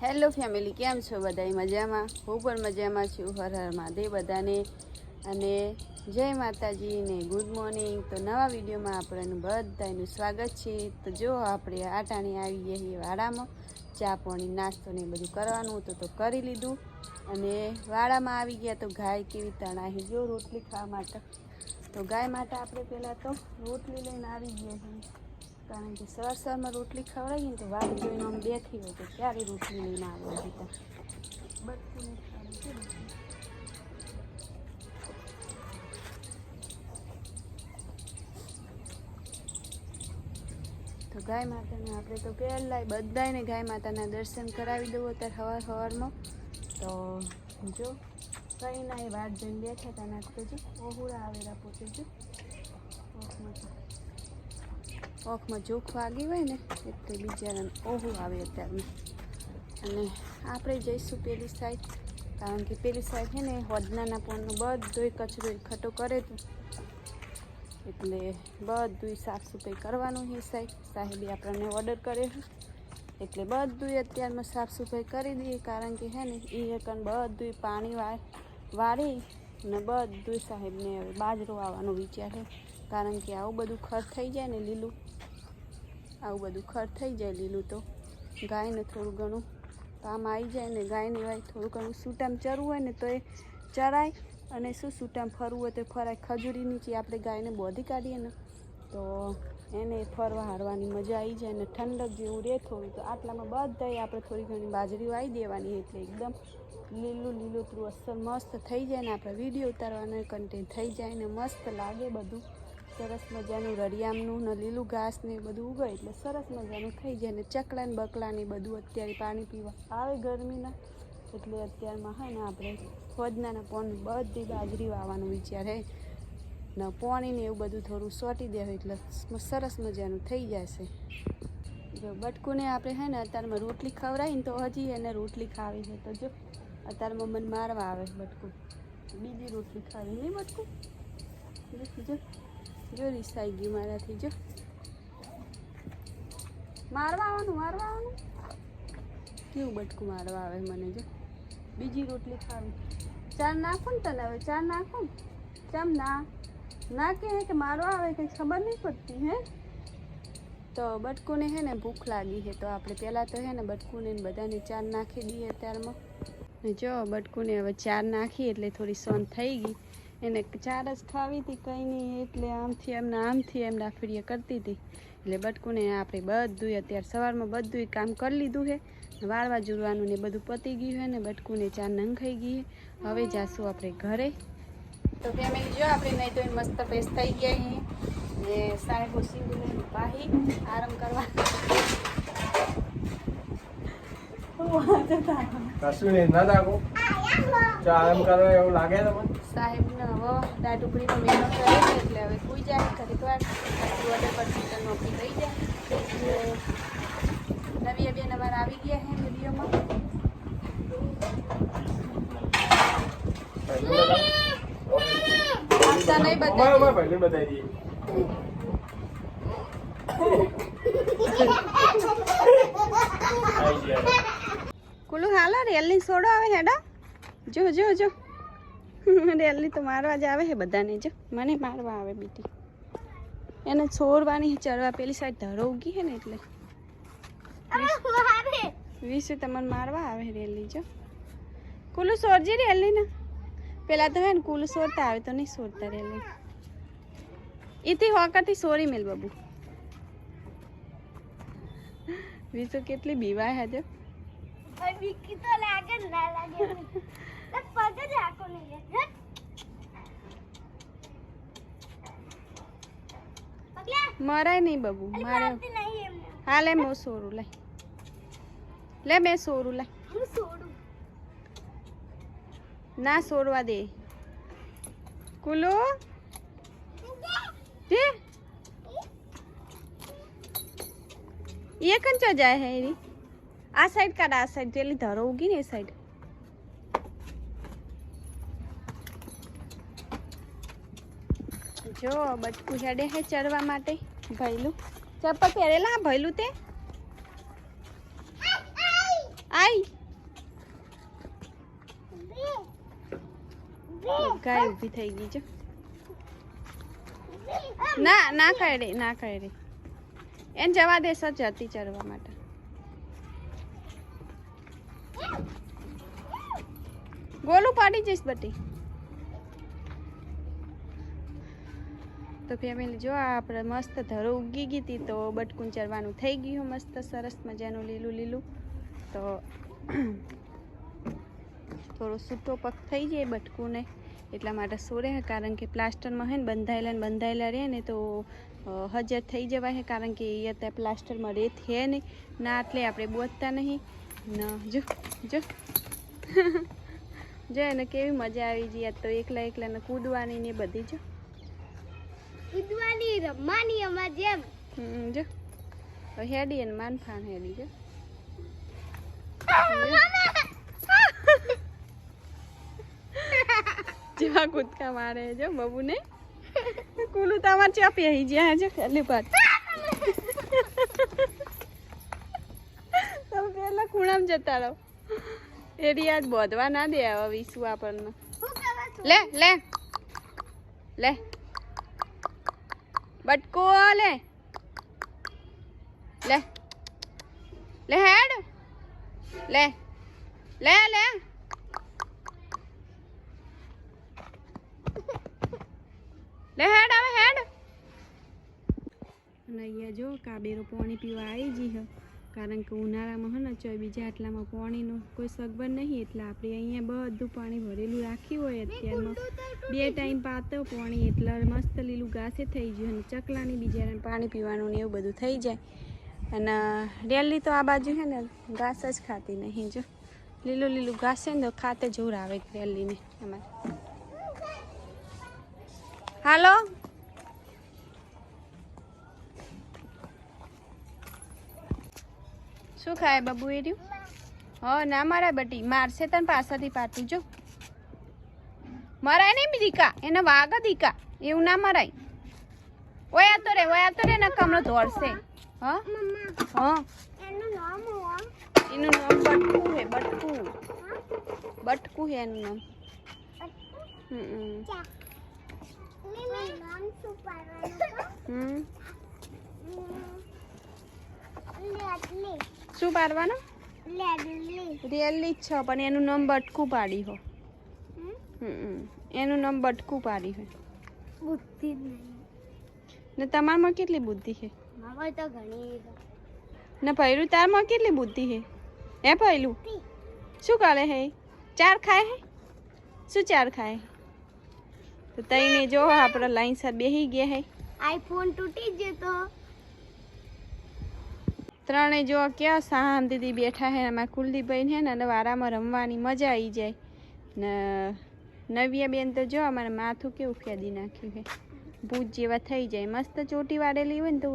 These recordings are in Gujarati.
હેલો ફેમિલી, કેમ છો બધા? મજામાં? હું પણ મજામાં છું. હર હર મહાદેવ બધાને, અને જય માતાજી ને ગુડ મોર્નિંગ. તો નવા વિડીયોમાં આપણને બધાનું સ્વાગત છે. તો જો આપણે આટાણી આવી ગયા છીએ વાડામાં, ચા પાણી નાસ્તો ને બધું કરવાનું હતું તો કરી લીધું, અને વાડામાં આવી ગયા તો ગાય કેવી તણાઈ જો રોટલી ખાવા માટે. તો ગાય માટે આપણે પહેલાં તો રોટલી લઈને આવી ગયા છીએ, કારણ કે સવારમાં રોટલી ખવડાવીએ ને તો વાત જોઈને આમ બેઠી હોય તો ક્યારે રોટલી લઈને આવવા દીધા બધું તો ગાય માતાને આપણે તો પહેલાં બધાને ગાય માતાના દર્શન કરાવી દઉં અત્યારે સવારમાં. તો જો કંઈ ના એ વાત જોઈને બેઠા હતા ને તો જો ઓહુડા આવેલા પોતે જો ઓખમાં જોખ વાગી હોય ને એટલે બિચારાને ઓહું આવે અત્યારમાં. અને આપણે જઈશું પેલી સાઈડ, કારણ કે પેલી સાઈડ છે ને હોદનાના પોળનો બધો કચરો એકઠો કરે તો એટલે બધું સાફ સફાઈ કરવાનું છે. સાહેબે આપણને ઓર્ડર કર્યો છે એટલે બધું અત્યારમાં સાફ સફાઈ કરી દઈએ, કારણ કે છે ને એ એકન બધું પાણી વાળી ને બધું સાહેબને હવે બાજરો આવવાનો વિચાર છે, કારણ કે આવું બધું ખર થઈ જાય ને લીલું, આવું બધું ખર થઈ જાય લીલું તો ગાયને થોડું ઘણું કામ આવી જાય ને. ગાયને વાય થોડું ઘણું સૂટામાં ચરવું હોય ને તો એ ચરાય, અને શું સૂટામાં ફરવું હોય તો ફરાય. ખજૂરી નીચે આપણે ગાયને બોધી કાઢીએ ને તો એને ફરવા હારવાની મજા આવી જાય ને ઠંડક જેવું રહે થોડું. તો આટલામાં બધાએ આપણે થોડી ઘણી બાજરી વાવી દેવાની, એટલે એકદમ લીલું લીલોતરું અસર મસ્ત થઈ જાય ને આપણે વિડીયો ઉતારવાનો કન્ટેન્ટ થઈ જાય ને મસ્ત લાગે બધું. સરસ મજાનું રળિયામનું ને લીલું ઘાસ ને બધું ઉગે એટલે સરસ મજાનું થઈ જાય ને. ચકલા ને બકલા ને બધું અત્યારે પાણી પીવા આવે ગરમીના, એટલે અત્યારમાં હોય ને આપણે ફોજનાના પોન બધી બાજરી વાવવાનો વિચાર હે ને પાણી ને એવું બધું થોડું સોટી દેવું એટલે સરસ મજાનું થઈ જશે. જો બટકુને આપણે હે ને અત્યારમાં રોટલી ખવડાવીને તો હજી એને રોટલી ખાવી છે. તો જો અત્યારમાં મને મારવા આવે બટકું, બીજી રોટલી ખાવી નહીં બટકું. જો રીસાઈ ગયું મારાથી, જો મારવા આવવાનું કેવું બટકું મારવા આવે મને. જો બીજી રોટલી ખાવી, ચાર નાખું ને તને હવે, ચાર નાખું ચમ ના કે મારવા આવે કંઈ ખબર નહીં પડતી હે. તો બટકુને હે ને ભૂખ લાગી છે તો આપણે પહેલાં તો હે ને બટકુને બધાને ચાર નાખી દઈએ અત્યારમાં. જો બટકુને હવે ચાર નાખી એટલે થોડી સોન થઈ ગઈ, એને ચાર જ ખાવી હતી કંઈ નહીં, એટલે આમથી એમ ડાફડીએ કરતી હતી. એટલે બટકુને આપણે બધું અત્યારે સવારમાં બધું કામ કરી લીધું છે, વાળવા જુરવાનું ને બધું પતી ગયું છે ને બટકુને ચાર નંખાઈ ગઈ છે. હવે જાશું આપણે ઘરે. તો ફેમિલી જો આપણે નહીં તો મસ્ત ફ્રેશ થઈ ગયા છીએ ને સાહેબ સિંગુને પાહી આરામ કરવા એવું લાગે સાહેબને હવે દાળ ટુકડીનો મેળો કરે છે એટલે હવે સુઈ જાય ઘડીક વાર ઓર્ડર પર ચિકન નોકરી થઈ જાય. નવી બે નંબર આવી ગયા છે વિડીયોમાં. નહીં બતાવી કુલું હાલો રેલની સોડો આવે હેડા. જો રેલની તો મારવા જ આવે છે બધાને. જો મને મારવા આવે બીટી, એને છોડવાની ચડવા પેલી સાઈડ ધરો ઉગી છે ને એટલે વિશે તમને મારવા આવે રેલી. જો કુલું સોરજી રેલી ને પેલા તો હે ને કુલું સોરતા આવે તો નહીં સોરતા રેલી. એથી હોકરથી સોરી મેલ બાબુ. વિશુ કેટલી બીવાય હજુ. મરાય નહીં બાબુ, મારે હા લે મેં સોરું લે મેં સોરું લે ના સોરવા દે કુલુ. ये कंचा जाए है ये आ साइड का आ साइड जेली धरो होगी ने साइड. जो बटकू हेडे है चरवा माटे भैलू चप्पल पहरेला भैलू ते आई ગાય ઊભી થઈ ગઈ છે. ના ના કરે ના કરે એને જવા દે સર જતી ચરવા માટે. ગોલું પાડી જઈશ બટી. તો ફેમિલી જો આપણે મસ્ત ધરો ઉગી ગઈ હતી તો બટકું ચરવાનું થઈ ગયું મસ્ત સરસ મજાનું લીલું લીલું. તો થોડો સૂટો પગ થઈ જાય બટકુંને એટલા માટે સોરે, કારણ કે પ્લાસ્ટરમાં હે ને બંધાયેલા રહે ને તો હજર થઈ જવાય છે, કારણ કે એ અત્યારે પ્લાસ્ટરમાં રેત છે નહીં ના, એટલે આપણે બોતતા નહીં ના. જો જો જો એને કેવી મજા આવી ગઈ. તો એકલા એકલાને કૂદવાની ને બધી જો કૂદવાની રમવાની અમાર જેમ. જો હેડી અને માનફાન હેડી જો જેવા કૂદકા મારે જો બબુ ને. કુલું તમાર ચાપી આવી જ્યાં જો ખાલી પાટ તમે પેલા ખૂણામાં જતા રહો. એડી આજ બોધવા ના દે આવા વિસુ આપણને. લે લે લે બટકો લે લે લે હેડ લે લે લે લે હેડ આવે હેડ. અને અહીંયા જો કાબેરો પાણી પીવા આવી જી હ, કારણ કે ઉનાળામાં હે ને ચોય બીજા આટલામાં પાણીનો કોઈ સગવડ નહીં, એટલે આપણે અહીંયા બધું પાણી ભરેલું રાખ્યું હોય. અત્યારમાં 2 ટાઈમ પાતો પાણી, એટલે મસ્ત લીલું ઘાસે થઈ ગયું અને ચકલાની બિચારાને પાણી પીવાનું ને એવું બધું થઈ જાય. અને રેલી તો આ બાજુ છે ને ઘાસ જ ખાતી નહીં. જો લીલું લીલું ઘાસ છે ને તો ખાતે જોર આવે રેલીને અમારે. હાલો શું ખાય બાબુ એ રહ્યું? હા ના મારા બટી મારશે તને પાછળથી પાટું જો. મરાય નહીં દીકા, એને વાગ દીકા, એવું ના મરાય. ઓયા તો રે ના કમરો ધોળશે. હા હા એનું નામ હું એનું નામ બટકું હે, બટકું બટકું હે એનું નામ. નામ શું પાડવાનું? શું પાડવાનું? લેડલી. રેલી જ છે પણ એનું નામ બટકું પાડી હો. એનું નામ બટકું પાડી હોય. બુદ્ધિ જ નહીં ને તમારમાં કેટલી બુદ્ધિ છે? મારે તો ઘણી ને ભૈરું તારમાં કેટલી બુદ્ધિ છે? હે ભૈલું શું કરે હે? 4 ખાય હે? શું 4 ખાય? તો તઈને જો આપણે લાઈનસર બેસી ગયા હે. આઈફોન તૂટી ગયો તો 3 જો ક્યાં શાંતિથી બેઠા હે. અમારા કુલદીપભાઈ છે ને વારામાં રમવાની મજા આવી જાય ને. નવ્યા બેન તો જો અમારે માથું કેવું ફેદી નાખ્યું છે, ભૂત જેવા થઈ જાય. મસ્ત ચોટી વાળેલી હોય ને તો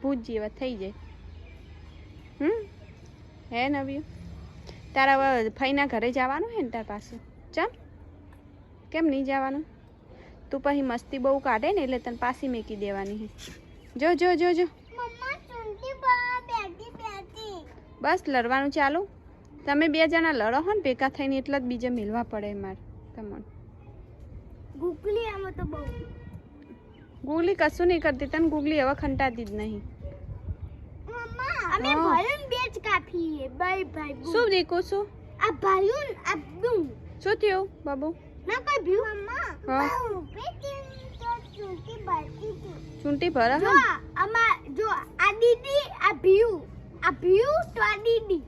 ભૂત જેવા થઈ જાય. હે નવ્યું તારા ફઈના ઘરે જવાનું હે ને તાર પાછું? ચમ કેમ નહીં જવાનું? તું પછી મસ્તી બહુ કાઢે ને એટલે તને પાછી મેકી દેવાની હે. જો જો જો જો બસ લડવાનું ચાલુ. તમે 2 જણા લડો હો ને ભેગા થઈને એટલે જ બીજે મિલવા પડે મારે તમને. ગુગલી આમાં તો બહુ ગુગલી કશું નહીં કરતી, તને ગુગલી હવે ખંટાતી જ નહીં. અમે ભાઈઓન બેચ કાફી હે ભાઈ. શું દીકું શું? આ ભાઈઓન આ દું શું થયું બાબુ? ના કોઈ ભ્યુ મમ્મા હા પેટી તો ચૂંટી બાકી હતી. ચૂંટી ભરા જો હા આમાં જો આ દીદી આ ભ્યુ તો આ દીદી.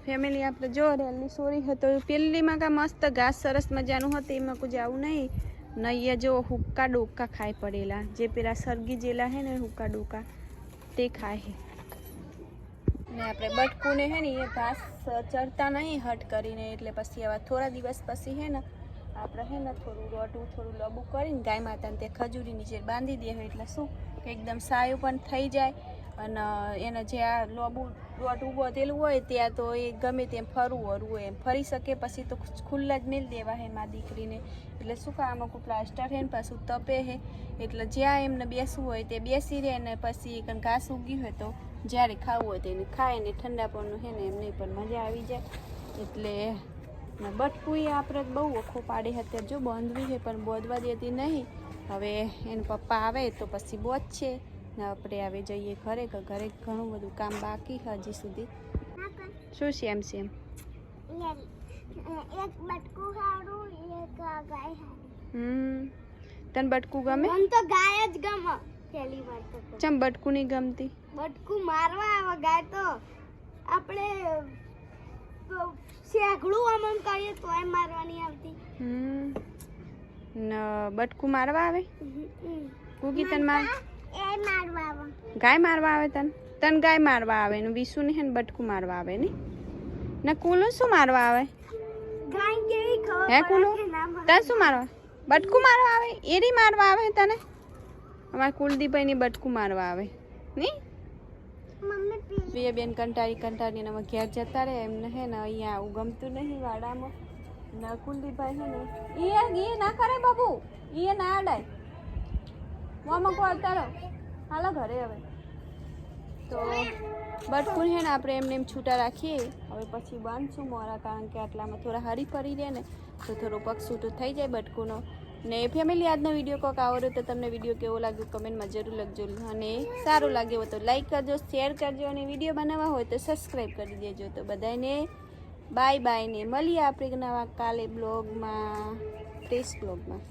ફેમિલી આપણે જો રેલી સોરી હતો પેલીમાં કા મસ્ત ઘાસ સરસ મજાનું હતું, એમાં કોઈ જવું નહીં. નૈયા જો હુક્કા ડોકા ખાઈ પડેલા, જે પેલા સરગી જેલા હે ને હુક્કા ડોકા તે ખાય હે. ને આપણે બટકુને હે ને એ ઘાસ ચરતા નહીં હટ કરીને, એટલે પછી આવા થોડા દિવસ પછી હે ને આપણે હે ને થોડું રોટું થોડું લબું કરીને ગાય માતાને તે ખજૂરી નીચે બાંધી દે, એટલે શું કે એકદમ સાયું પણ થઈ જાય. અને એને જે આ લોબું રોટું બોધેલું હોય ત્યાં તો એ ગમે તેમ ફરવું હોય એમ ફરી શકે. પછી તો ખુલ્લા જ મેલ દેવા હે મા દીકરીને, એટલે શું કે આમાં કોઈ પ્લાસ્ટર હે ને પાછું તપે હે, એટલે જ્યાં એમને બેસવું હોય તે બેસી રહે ને પછી એક ઘાસ ઉગી હોય તો જ્યારે ખાવું હોય તેને ખાય ને ઠંડા પણનું હે ને એમને પણ મજા આવી જાય. એટલે ને બટકું એ આપણે બહુ ઓખો પાડે અત્યારે જો બાંધવી છે પણ બોધવા દેતી નહીં. હવે એના પપ્પા આવે તો પછી બોધ છે ને આપણે હવે જઈએ ઘરે કે ઘરે ઘણું બધું કામ બાકી છે હજી સુધી. શું છે એમ છે એમ એક બટકું હારું એક ગાય હારું. તને બટકું ગમે? મને તો ગાય જ ગમે. પહેલી વાર તો ચમ બટકું નહીં ગમતી? બટકું મારવા આવે ગાય તો આપણે શેગડું આમ કરીએ તોય મારવાની આવતી. ન બટકું મારવા આવે? કુકી તને માર એ મારવા આવે. ગાય મારવા આવે તને? તને ગાય મારવા આવે ને વિશુ ને હે ને બટકું મારવા આવે ને? ને કુલું શું મારવા આવે? ગાય કેવી ખબર હે કુલુ પડે કે ના મારે? તને શું મારવા? બટકું મારવા આવે? એરી મારવા આવે તને? અમારા કુલદીપભાઈ ની બટકું મારવા આવે નહીં? મમ્મી પી બે બેન કંટાળીને હવે ઘેર જતા રહે. એમને હે ને અહીંયા આવું ગમતું નહીં વાડામાં. ને કુલદીપભાઈ હે ને એ ના કરે બાબુ, એ ના અડાય. મોમાં કોલ તારો હાલો ઘરે. હવે તો બટકું હે ને આપણે એમને એમ છૂટા રાખીએ. હવે પછી બાંધશું મોરા, કારણ કે આટલામાં થોડા હરી ફરી રહે ને તો થોડું પગ છૂટું થઈ જાય બટકુંનો. ને ફેમિલી આજનો વિડીયો કોક આવડ્યો તો તમને વિડીયો કેવો લાગ્યો કમેન્ટમાં જરૂર લખજો. અને સારું લાગ્યો હોય તો લાઈક કરજો, શેર કરજો અને વિડીયો બનાવવા હોય તો સબસ્ક્રાઈબ કરી દેજો. તો બધાને બાય બાય ને મળીએ આપણે નવા કાલે બ્લોગમાં, ટેસ્ટ બ્લોગમાં.